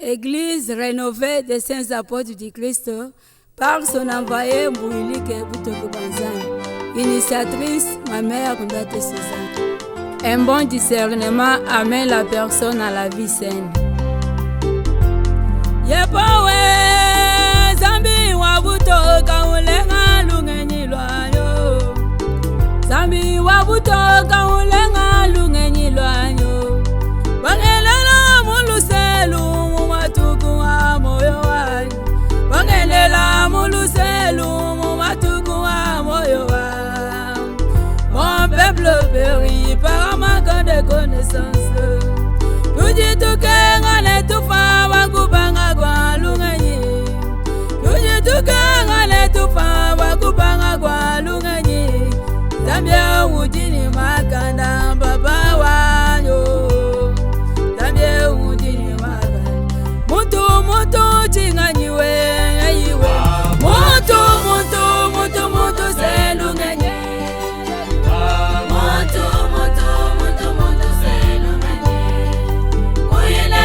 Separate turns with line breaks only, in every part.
Église rénovée des saints apôtres du Christ par son envoyé Mbouilike Boutoke Banzan, initiatrice ma mère Ndate Suzanne. Un bon discernement amène la personne à la vie saine. Yepawe zambi wabutoka ulenga lungenyi lwanyo, zambi wabutoka ulenga lungenyi lwanyo, wangelela muluselu mumatuku wa moyo wanyu, wangelela muluselu mumatuku wa moyo wanyu. Mon peuple périt par manque de connaissances, tujituke ngane tufa wakupanga kwa lungenyi, tujituke ngane tufa wakupanga kwa lungenyi. Zambia ujini makanda baba wanyo, Zambia ujini makanda mutu chinganyiwe iwe, mutu se lungenyi, mutu se lungenyi. Uyele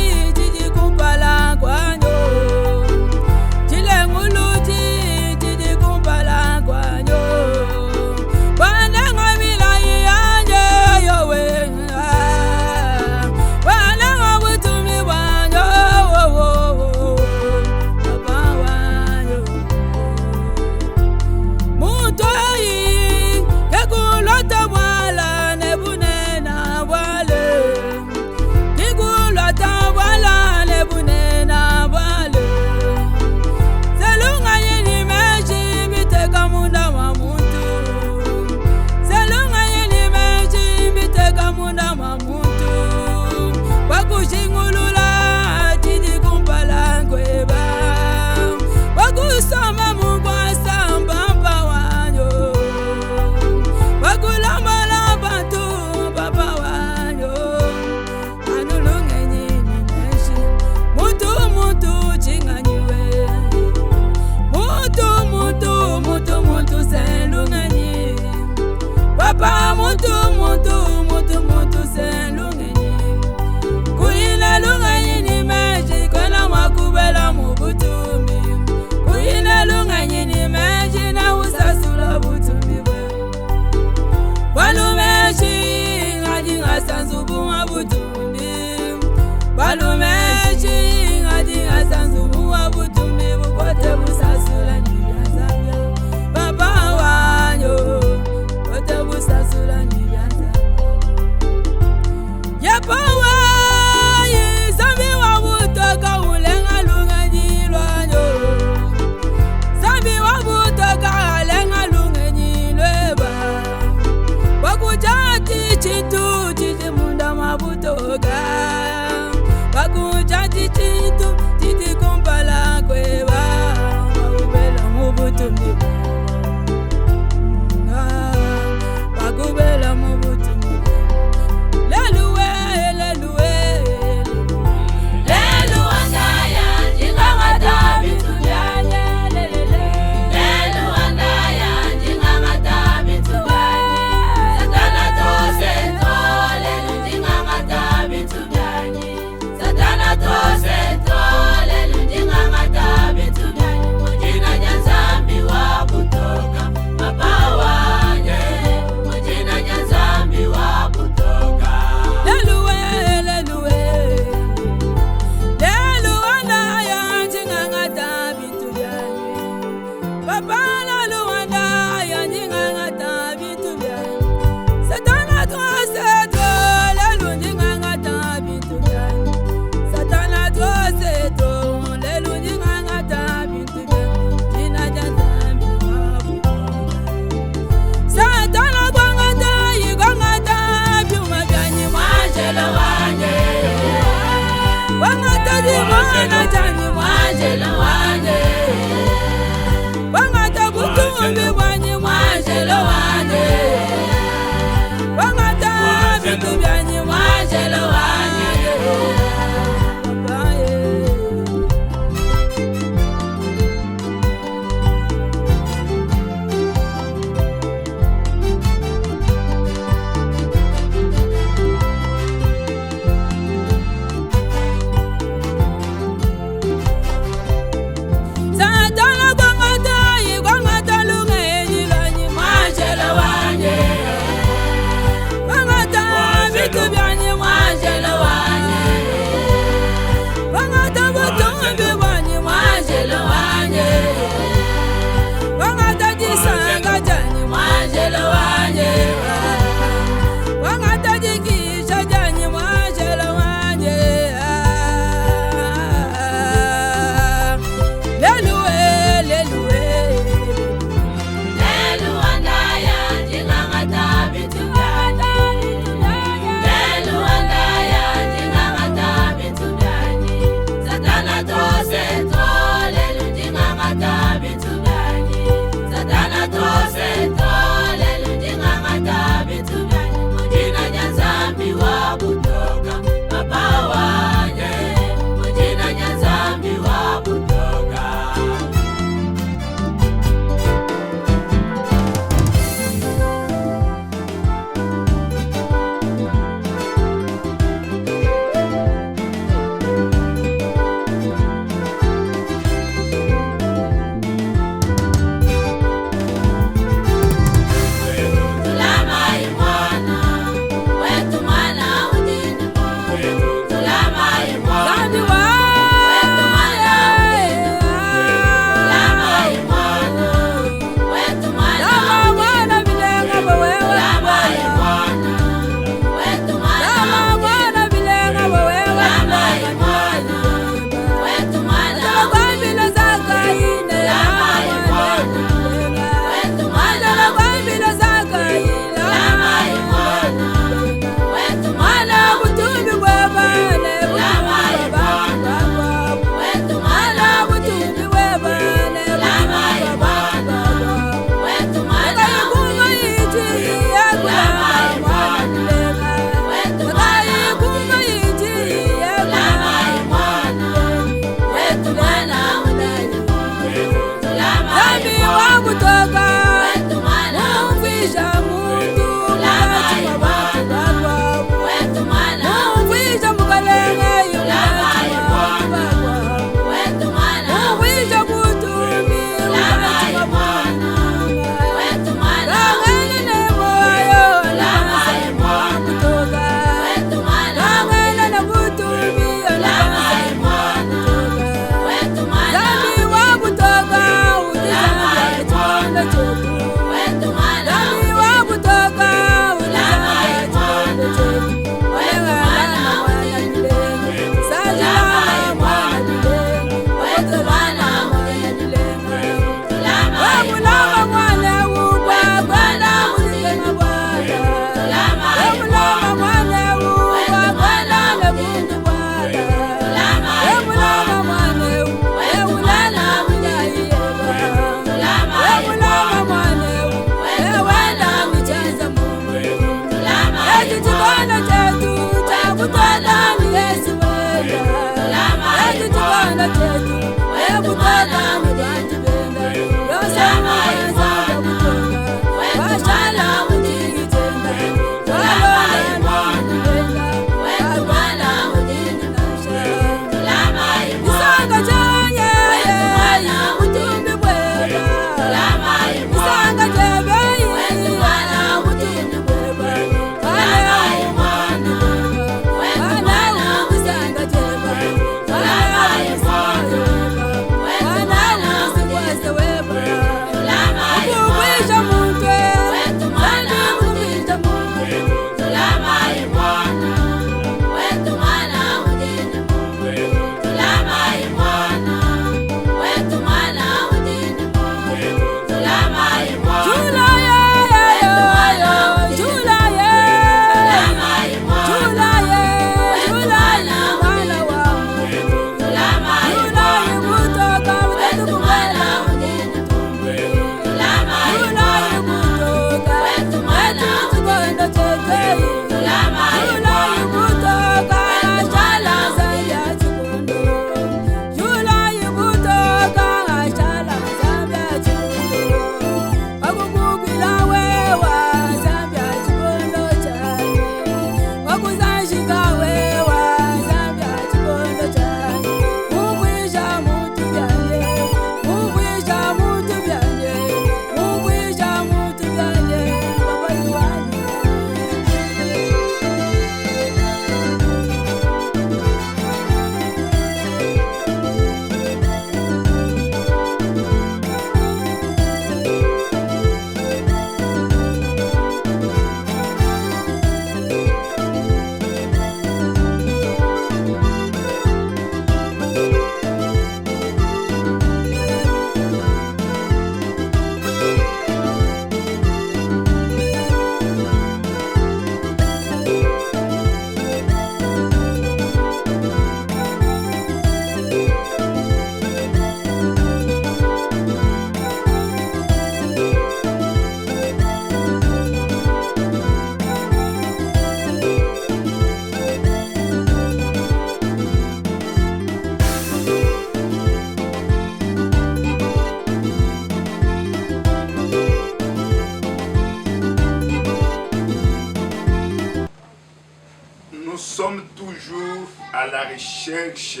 Nous sommes toujours à la recherche,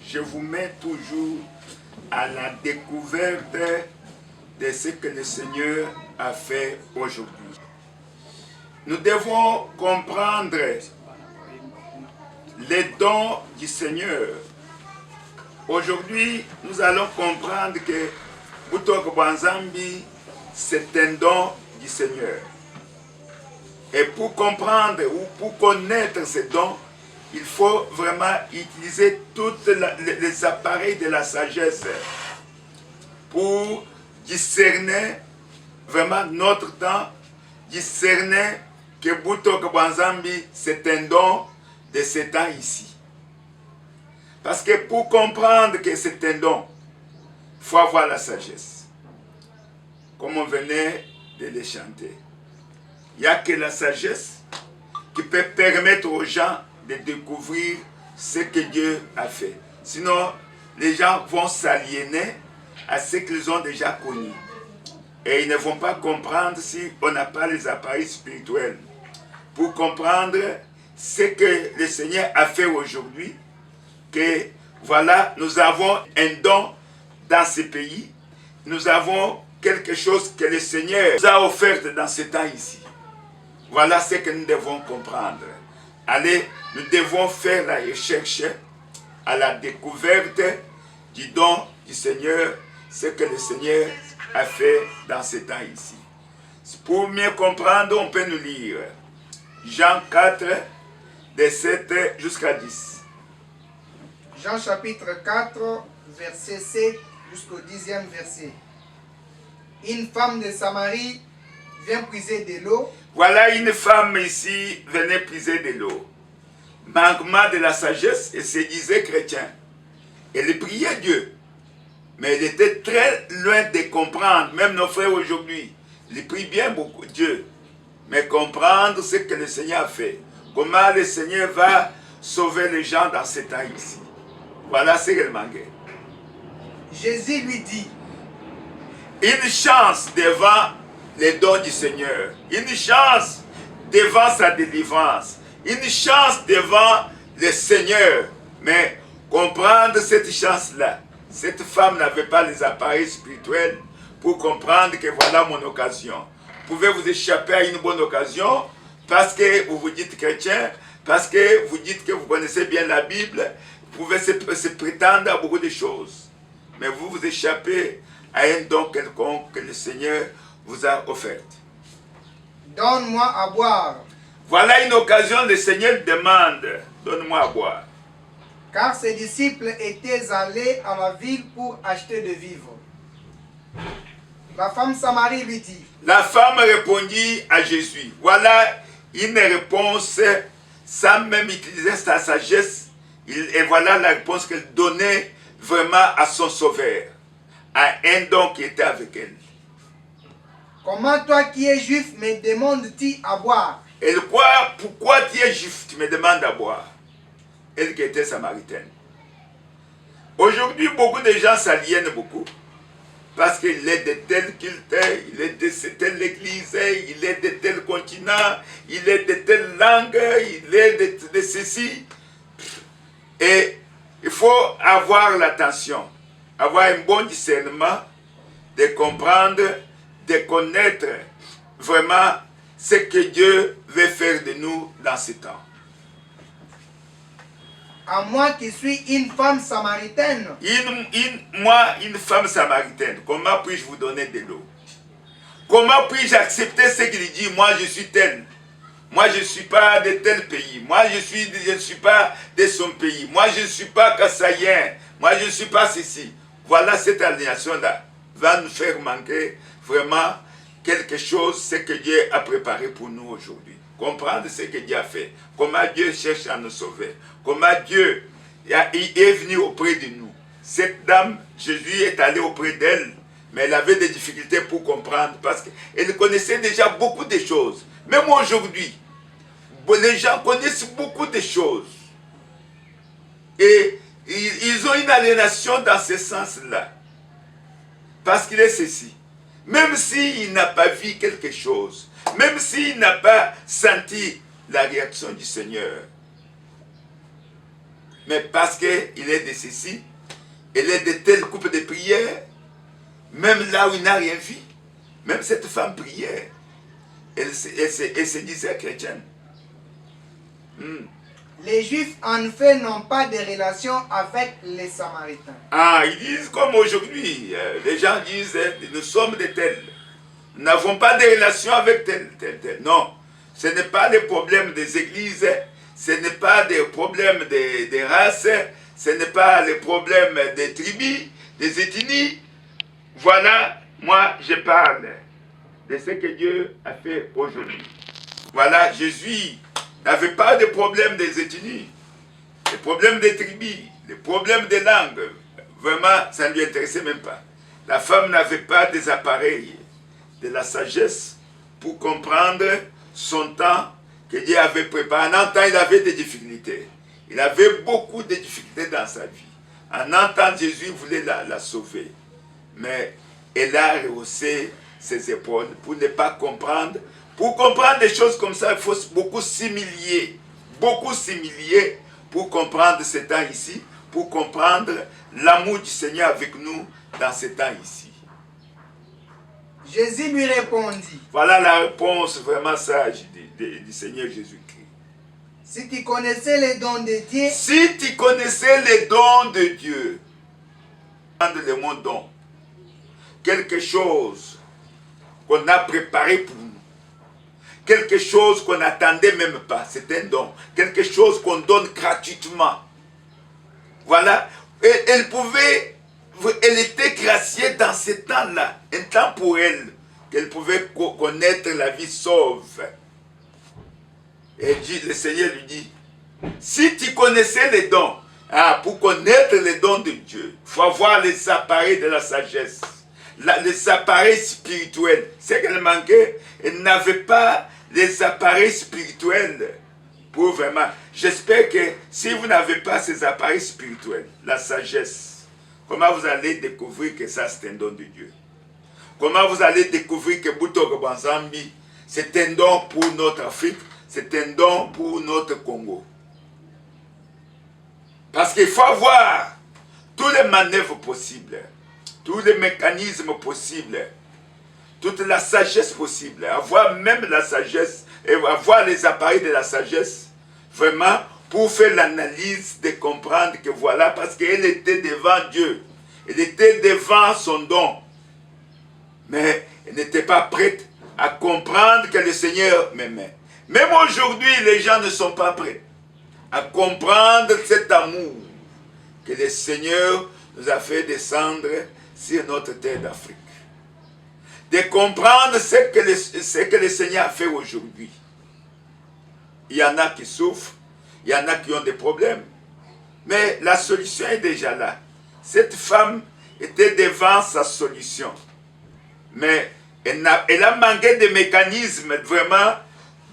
je vous mets toujours à la découverte de ce que le Seigneur a fait aujourd'hui. Nous devons comprendre les dons du Seigneur. Aujourd'hui, nous allons comprendre que Butoko Banzambi, c'est un don du Seigneur. Et pour comprendre ou pour connaître ces dons, il faut vraiment utiliser tous les appareils de la sagesse pour discerner vraiment notre temps, discerner que Butoko Banzambi, c'est un don de ce temps ici. Parce que pour comprendre que c'est un don, il faut avoir la sagesse. Comme on venait de les chanter. Il n'y a que la sagesse qui peut permettre aux gens de découvrir ce que Dieu a fait. Sinon, les gens vont s'aliéner à ce qu'ils ont déjà connu. Et ils ne vont pas comprendre si on n'a pas les appareils spirituels. Pour comprendre ce que le Seigneur a fait aujourd'hui, que voilà, nous avons un don dans ce pays, nous avons quelque chose que le Seigneur nous a offert dans ce temps ici. Voilà ce que nous devons comprendre. Allez, nous devons faire la recherche à la découverte du don du Seigneur, ce que le Seigneur a fait dans ce temps ici. Pour mieux comprendre, on peut nous lire Jean 4, de 7 jusqu'à 10.
Jean chapitre 4, verset 7 jusqu'au 10e verset. Une femme de Samarie vient puiser de l'eau.
Voilà une femme ici venait puiser de l'eau. Manquement de la sagesse, et se disait chrétien. Elle priait Dieu. Mais elle était très loin de comprendre, même nos frères aujourd'hui. Ils prient bien beaucoup Dieu. Mais comprendre ce que le Seigneur a fait. Comment le Seigneur va sauver les gens dans ces temps ici. Voilà ce qu'elle manquait.
Jésus lui dit,
Une chance devant les dons du Seigneur. Une chance devant sa délivrance. Une chance devant le Seigneur. Mais comprendre cette chance-là, cette femme n'avait pas les appareils spirituels pour comprendre que voilà mon occasion. Vous pouvez vous échapper à une bonne occasion parce que vous vous dites chrétien, parce que vous dites que vous connaissez bien la Bible, vous pouvez se prétendre à beaucoup de choses. Mais vous vous échappez à un don quelconque que le Seigneur vous a offert.
donne-moi à boire.
Voilà une occasion, le Seigneur demande, donne-moi à boire.
Car ses disciples étaient allés à la ville pour acheter de vivre. La femme Samarie lui dit,
La femme répondit à Jésus. Voilà une réponse sans même utiliser sa sagesse. Et voilà la réponse qu'elle donnait vraiment à son sauveur, à un don qui était avec elle.
comment toi qui es juif me demandes-tu à boire?
Elle croit, pourquoi tu es juif, tu me demandes à boire. Elle qui était samaritaine. Aujourd'hui, beaucoup de gens s'aliènent beaucoup. Parce qu'il est de tel culte, il est de telle église, il est de tel continent, il est de telle langue, il est de ceci. Et il faut avoir l'attention, avoir un bon discernement, de comprendre, de connaître vraiment ce que Dieu veut faire de nous dans ce temps.
À moi qui suis une femme samaritaine,
Moi, une femme samaritaine, comment puis-je vous donner de l'eau? Comment puis-je accepter ce qu'il dit? Moi, je suis tel. Moi, je ne suis pas de tel pays. Moi, je ne suis pas de son pays. Moi, je ne suis pas kassaïen. Moi, je ne suis pas ceci. Voilà, cette aliénation-là va nous faire manquer vraiment quelque chose, ce que Dieu a préparé pour nous aujourd'hui. Comprendre ce que Dieu a fait. Comment Dieu cherche à nous sauver. Comment Dieu est venu auprès de nous. Cette dame, Jésus est allé auprès d'elle, mais elle avait des difficultés pour comprendre parce qu'elle connaissait déjà beaucoup de choses. Même aujourd'hui, les gens connaissent beaucoup de choses. Et ils ont une aliénation dans ce sens-là. Parce qu'il est ceci. Même s'il n'a pas vu quelque chose, même s'il n'a pas senti la réaction du Seigneur, mais parce qu'il est de ceci, il est de telle coupe de prière, même là où il n'a rien vu, même cette femme priait, elle se disait chrétienne.
les Juifs en fait n'ont pas de relation avec les Samaritains.
Ah, ils disent comme aujourd'hui, les gens disent, nous sommes de tels. Nous n'avons pas de relation avec tel. Non, ce n'est pas le problème des églises, ce n'est pas des problèmes des races, ce n'est pas le problème des tribus, des ethnies. Voilà, moi je parle de ce que Dieu a fait aujourd'hui. Voilà, Jésus n'avait pas de problème des ethnies, les problèmes des tribus, les problèmes des langues. Vraiment, ça ne lui intéressait même pas. La femme n'avait pas des appareils, de la sagesse pour comprendre son temps que Dieu avait préparé. En un temps, il avait des difficultés. Il avait beaucoup de difficultés dans sa vie. En un temps, Jésus voulait la sauver. Mais elle a rehaussé ses épaules pour ne pas comprendre. Pour comprendre des choses comme ça, il faut beaucoup s'humilier. Beaucoup s'humilier pour comprendre ce temps ici, pour comprendre l'amour du Seigneur avec nous dans ce temps ici.
Jésus lui répondit,
Voilà la réponse vraiment sage du Seigneur Jésus-Christ.
si tu connaissais les dons de Dieu,
Si tu connaissais les dons de Dieu, le mot don, quelque chose qu'on a préparé pour nous, quelque chose qu'on n'attendait même pas, c'est un don, quelque chose qu'on donne gratuitement. Voilà, et elle était graciée dans ce temps-là, un temps pour elle, qu'elle pouvait connaître la vie sauve. Et le Seigneur lui dit, si tu connaissais les dons, pour connaître les dons de Dieu, il faut avoir les appareils de la sagesse, les appareils spirituels. C'est qu'elle manquait, elle n'avait pas les appareils spirituels pour vraiment... J'espère que si vous n'avez pas ces appareils spirituels, la sagesse, comment vous allez découvrir que ça c'est un don de Dieu? Comment vous allez découvrir que Butoke Banzambi, c'est un don pour notre Afrique, c'est un don pour notre Congo? Parce qu'il faut avoir tous les manœuvres possibles, tous les mécanismes possibles, toute la sagesse possible, avoir même la sagesse, et avoir les appareils de la sagesse, vraiment, pour faire l'analyse, de comprendre que voilà, parce qu'elle était devant Dieu, elle était devant son don, mais elle n'était pas prête à comprendre que le Seigneur m'aimait. Même aujourd'hui, les gens ne sont pas prêts à comprendre cet amour que le Seigneur nous a fait descendre sur notre terre d'Afrique. De comprendre ce que le Seigneur a fait aujourd'hui. Il y en a qui souffrent, il y en a qui ont des problèmes. Mais la solution est déjà là. Cette femme était devant sa solution. Mais elle a manqué de mécanismes vraiment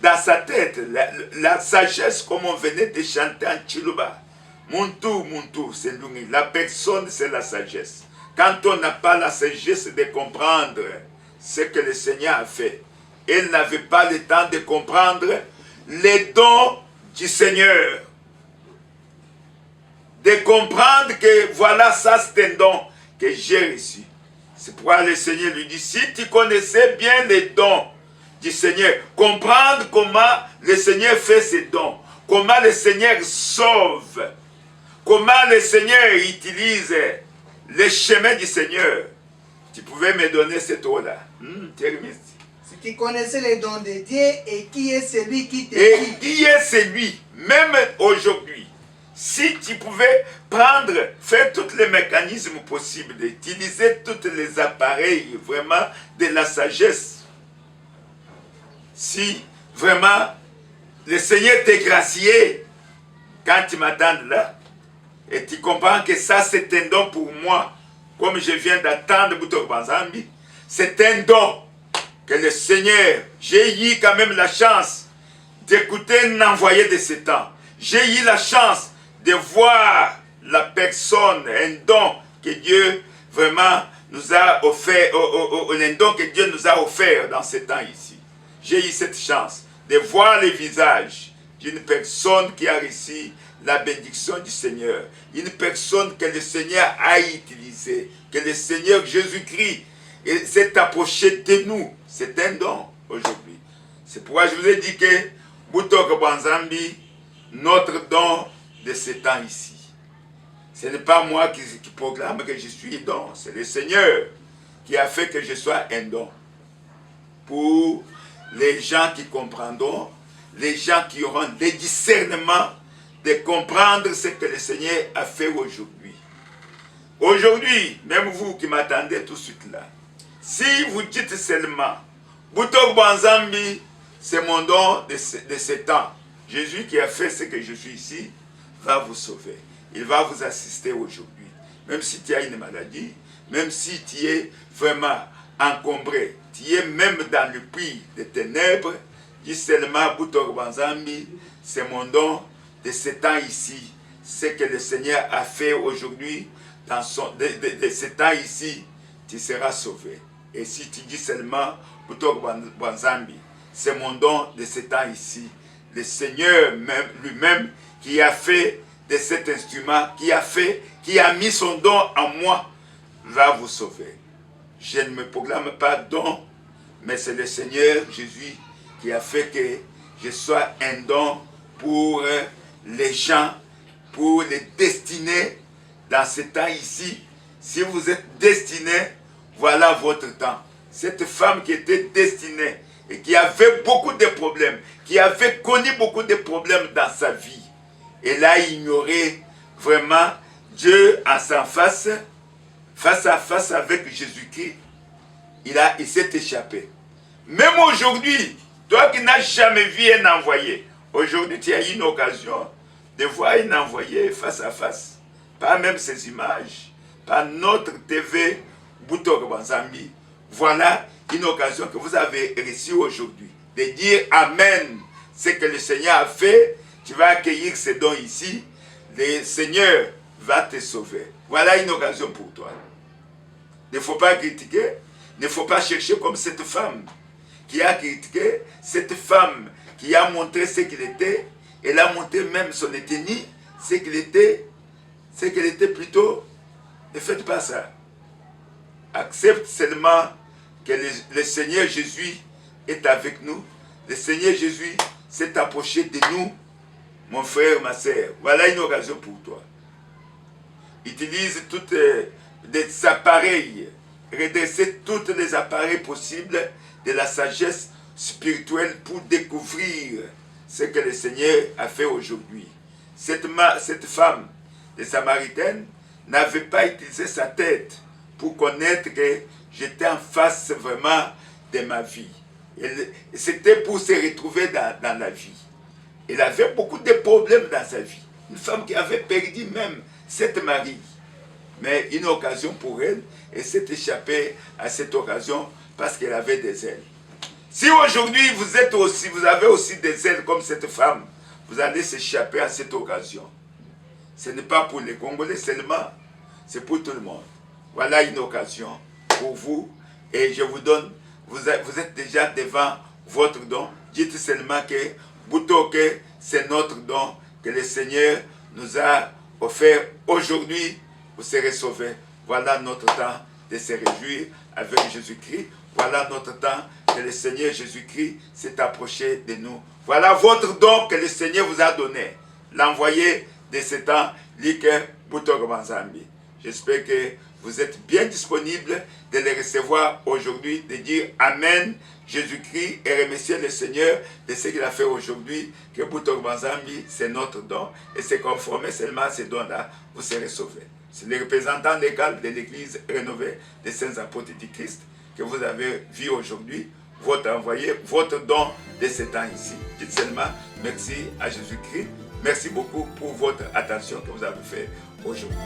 dans sa tête. La sagesse, comme on venait de chanter en Chiluba. Muntu, c'est l'uni. La personne, c'est la sagesse. Quand on n'a pas la sagesse de comprendre ce que le Seigneur a fait, elle n'avait pas le temps de comprendre les dons du Seigneur. De comprendre que voilà, ça c'est un don que j'ai reçu. C'est pourquoi le Seigneur lui dit, si tu connaissais bien les dons du Seigneur, comprendre comment le Seigneur fait ses dons, comment le Seigneur sauve, comment le Seigneur utilise les chemins du Seigneur, tu pouvais me donner cette eau-là.
Si tu connaissais les dons de Dieu et qui est celui qui te
et
dit.
qui est celui, même aujourd'hui, si tu pouvais prendre, faire tous les mécanismes possibles, d'utiliser tous les appareils vraiment de la sagesse, si vraiment le Seigneur t'est gracié quand tu m'attends là, et tu comprends que ça c'est un don pour moi, comme je viens d'attendre Butoke Banzambi, c'est un don que le Seigneur, j'ai eu quand même la chance d'écouter un envoyé de ce temps. J'ai eu la chance de voir la personne, un don que Dieu vraiment nous a offert, un don que Dieu nous a offert dans ce temps ici. J'ai eu cette chance de voir le visage d'une personne qui a reçu la bénédiction du Seigneur. Une personne que le Seigneur a utilisée, que le Seigneur Jésus-Christ s'est approché de nous. C'est un don aujourd'hui. C'est pourquoi je vous ai dit que Butoke Banzambi, notre don de ce temps ici. Ce n'est pas moi qui proclame que je suis un don. C'est le Seigneur qui a fait que je sois un don. Pour les gens qui comprendront, les gens qui auront le discernement de comprendre ce que le Seigneur a fait aujourd'hui. Aujourd'hui, même vous qui m'attendez tout de suite là, si vous dites seulement, Butoke Banzambi, c'est mon don de ce temps. Jésus qui a fait ce que je suis ici, va vous sauver. Il va vous assister aujourd'hui. Même si tu as une maladie, même si tu es vraiment encombré, tu es même dans le puits des ténèbres, dis seulement Butoke Banzambi, c'est mon don de ce temps ici. Ce que le Seigneur a fait aujourd'hui, dans de ce temps ici, tu seras sauvé. Et si tu dis seulement Butoke Banzambi, c'est mon don de ce temps ici, le Seigneur lui-même qui a fait de cet instrument, qui a mis son don en moi, va vous sauver. Je ne me proclame pas don, mais c'est le Seigneur Jésus qui a fait que je sois un don pour les gens, pour les destinés dans ce temps ici. Si vous êtes destinés, voilà votre temps. Cette femme qui était destinée et qui avait beaucoup de problèmes, qui avait connu beaucoup de problèmes dans sa vie, elle a ignoré vraiment Dieu en sa face à face avec Jésus-Christ. Il s'est échappé. Même aujourd'hui, toi qui n'as jamais vu un envoyé, aujourd'hui tu as une occasion de voir un envoyé face à face. Pas même ces images, pas notre TV Butoke Banzambi. Voilà une occasion que vous avez reçue aujourd'hui de dire Amen. Ce que le Seigneur a fait, tu vas accueillir ces dons ici, le Seigneur va te sauver. Voilà une occasion pour toi. Il ne faut pas critiquer, il ne faut pas chercher comme cette femme qui a critiqué, cette femme qui a montré ce qu'il était, elle a montré même son ethnie, ce qu'elle était plutôt. Ne faites pas ça. Accepte seulement que le Seigneur Jésus est avec nous. Le Seigneur Jésus s'est approché de nous, mon frère, ma soeur. Voilà une occasion pour toi. Utilise tous les appareils, redresser tous les appareils possibles de la sagesse spirituelle pour découvrir ce que le Seigneur a fait aujourd'hui. Cette femme, les Samaritaines, n'avait pas utilisé sa tête pour connaître que j'étais en face vraiment de ma vie. C'était pour se retrouver dans la vie. Elle avait beaucoup de problèmes dans sa vie. Une femme qui avait perdu même cette mari. Mais une occasion pour elle, elle s'est échappée à cette occasion parce qu'elle avait des ailes. Si aujourd'hui vous avez aussi des ailes comme cette femme, vous allez s'échapper à cette occasion. Ce n'est pas pour les Congolais seulement, c'est pour tout le monde. Voilà une occasion pour vous et je vous donne, vous êtes déjà devant votre don. Dites seulement que Butoke, c'est notre don que le Seigneur nous a offert aujourd'hui. Vous serez sauvés. Voilà notre temps de se réjouir avec Jésus-Christ. Voilà notre temps que le Seigneur Jésus-Christ s'est approché de nous. Voilà votre don que le Seigneur vous a donné. L'envoyé de ce temps, Like Butoke Banzambi. J'espère que vous êtes bien disponibles de les recevoir aujourd'hui, de dire Amen, Jésus-Christ, et remercier le Seigneur de ce qu'il a fait aujourd'hui, que Butoke Banzambi, c'est notre don, et se conformer seulement à ces dons-là, vous serez sauvés. C'est le représentant légal de l'Église rénovée des Saints Apôtres du Christ que vous avez vu aujourd'hui, votre envoyé, votre don de ce temps ici. Dites seulement merci à Jésus-Christ. Merci beaucoup pour votre attention que vous avez fait aujourd'hui.